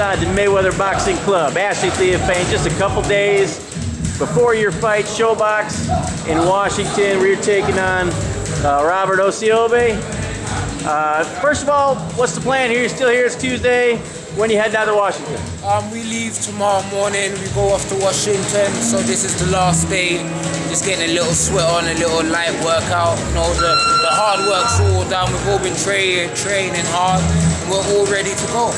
inside the Mayweather Boxing Club. Ashley Theophane, just a couple days before your fight, ShoBox in Washington, where you're taking on Robert Osiobe. First of all, what's the plan here? You're still here, it's Tuesday. When you head down to Washington? We leave tomorrow morning, we go off to Washington, so this is the last day. Just getting a little sweat on, a little light workout. You know, the hard work's all done. We've all been training hard, and we're all ready to go.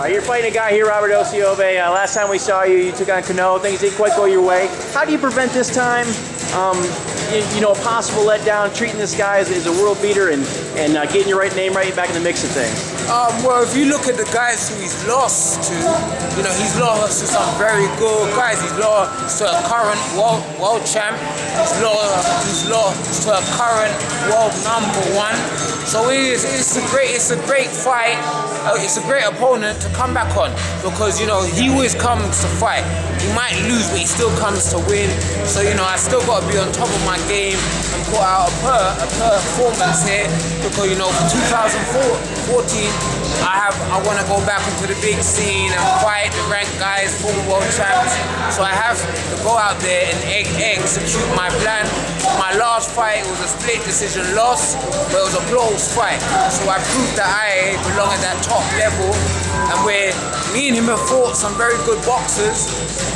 You're fighting a guy here, Robert Osiobe. Last time we saw you, you took on Cano. Things didn't quite go your way. How do you prevent this time, you know, a possible letdown, treating this guy as a world beater and getting your name right back in the mix of things? Well, if you look at the guys who he's lost to, you know, he's lost to some very good guys. He's lost to a current world champ. He's lost to a current world #1. So it's a great fight. It's a great opponent to come back on, because, you know, he always comes to fight. He might lose, but he still comes to win. So, you know, I still got to be on top of my game and put out a performance here, because, you know, for 2014, I want to go back into the big scene and fight the ranked guys, former world champs. So I have to go out there and execute my plan. My last fight was a split decision loss, but it was a close fight. So I proved that I belong at that top level. And where me and him have fought some very good boxers,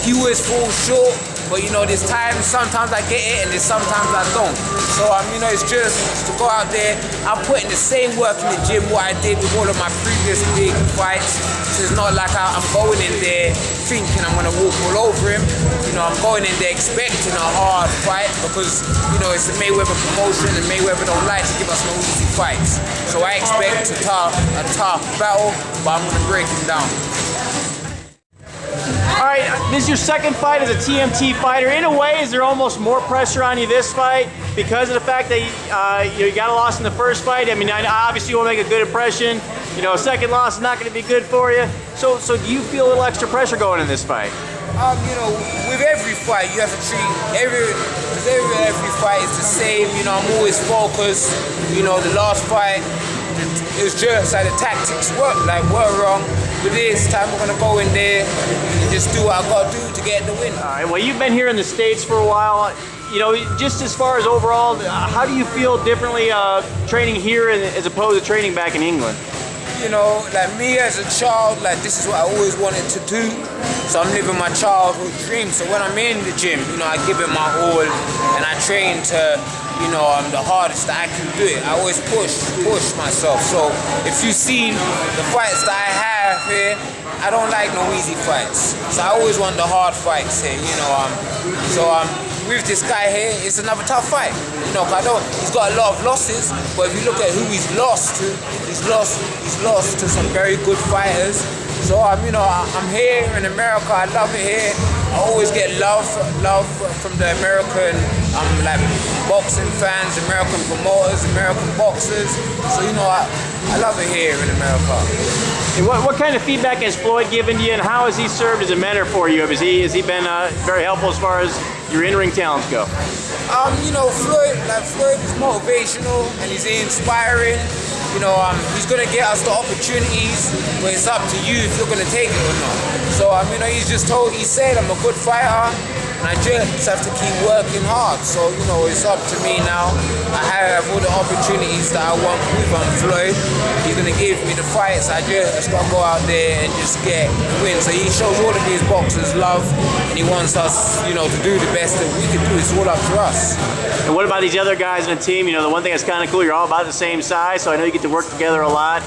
he always falls short. But, you know, there's times, sometimes I get it and there's sometimes I don't. So, you know, it's just to go out there. I put in the same work in the gym what I did with all of my previous big fights. So it's not like I'm going in there thinking I'm going to walk all over him. You know, I'm going in there expecting a hard fight, because, you know, it's a Mayweather promotion and Mayweather don't like to give us no easy fights. So I expect a tough battle, but I'm going to break him down. All right, this is your second fight as a TMT fighter. In a way, is there almost more pressure on you this fight because of the fact that you got a loss in the first fight? I mean, obviously you want to make a good impression. You know, a second loss is not going to be good for you. So do you feel a little extra pressure going in this fight? You know, with every fight, you have to treat every fight is the same. You know, I'm always focused. You know, the last fight, it was just like the tactics were wrong. But this time we're gonna go in there and just do what I gotta do to get the win. All right. Well, you've been here in the States for a while. You know, just as far as overall, how do you feel differently training here as opposed to training back in England? You know, like me as a child, like this is what I always wanted to do. So I'm living my childhood dream. So when I'm in the gym, you know, I give it my all and I train to, you know, I'm the hardest that I can do it. I always push myself. So if you've seen the fights that I have here, I don't like no easy fights. So I always want the hard fights here, you know. With this guy here, it's another tough fight. You know, he's got a lot of losses, but if you look at who he's lost to, he's lost to some very good fighters. So you know, I'm here in America. I love it here. I always get love from the American like boxing fans, American promoters, American boxers. So you know, I love it here in America. And what kind of feedback has Floyd given you, and how has he served as a mentor for you? Has he been very helpful as far as your in-ring talents go? You know, Floyd is motivational and he's inspiring. You know, he's gonna get us the opportunities, but it's up to you if you're gonna take it or not. So you know, he said I'm a good fighter, and I just have to keep working hard. So you know, it's up to me now. I have all the opportunities that I want with Floyd. He's gonna give me the fights. I just gotta go out there and just get the win. So he shows all of these boxers love, and he wants us, you know, to do the best that we can do. It's all up to us. And what about these other guys in the team? You know, the one thing that's kind of cool, you're all about the same size, so I know you get to work together a lot.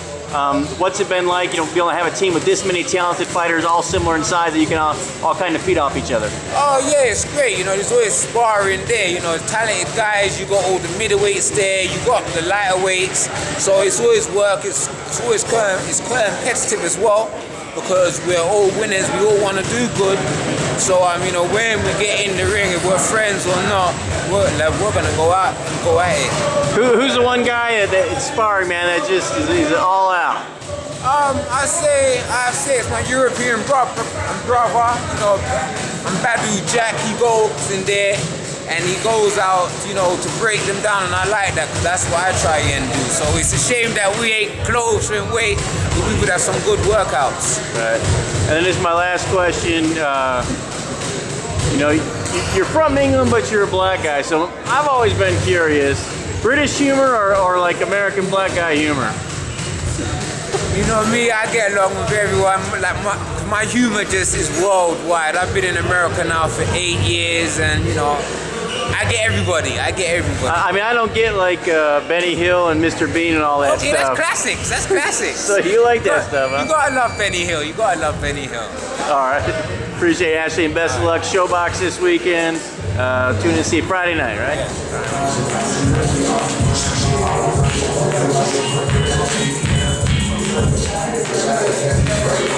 What's it been like, you know, being able to have a team with this many talented fighters, all similar in size, that you can all kind of feed off each other? Oh yeah, it's great. You know, there's always sparring there. You know, talented guys. You got all the middleweights there. You got the lighter weights. So it's always work. It's always competitive as well, because we're all winners. We all want to do good. So you know, when we get in the ring, if we're friends or not, we're gonna go out and go at it. Who's the one guy that's sparring, man, that just is all out? I say it's my European brother. You know, I'm Badu Jack. He goes in there and he goes out, you know, to break them down, and I like that because that's what I try and do. So it's a shame that we ain't close in weight, but we would have some good workouts. Right. And then this is my last question. You know, you're from England, but you're a black guy, so I've always been curious. British humor or like American black guy humor? You know me, I get along with everyone. Like my humor just is worldwide. I've been in America now for 8 years, and you know, I get everybody. I mean, I don't get like Benny Hill and Mr. Bean and all that okay, stuff. That's classics. So you like that stuff, huh? You gotta love Benny Hill. All right. Appreciate it, Ashley, and best of luck. ShoBox this weekend. Tune in and see Friday night, right? Yeah.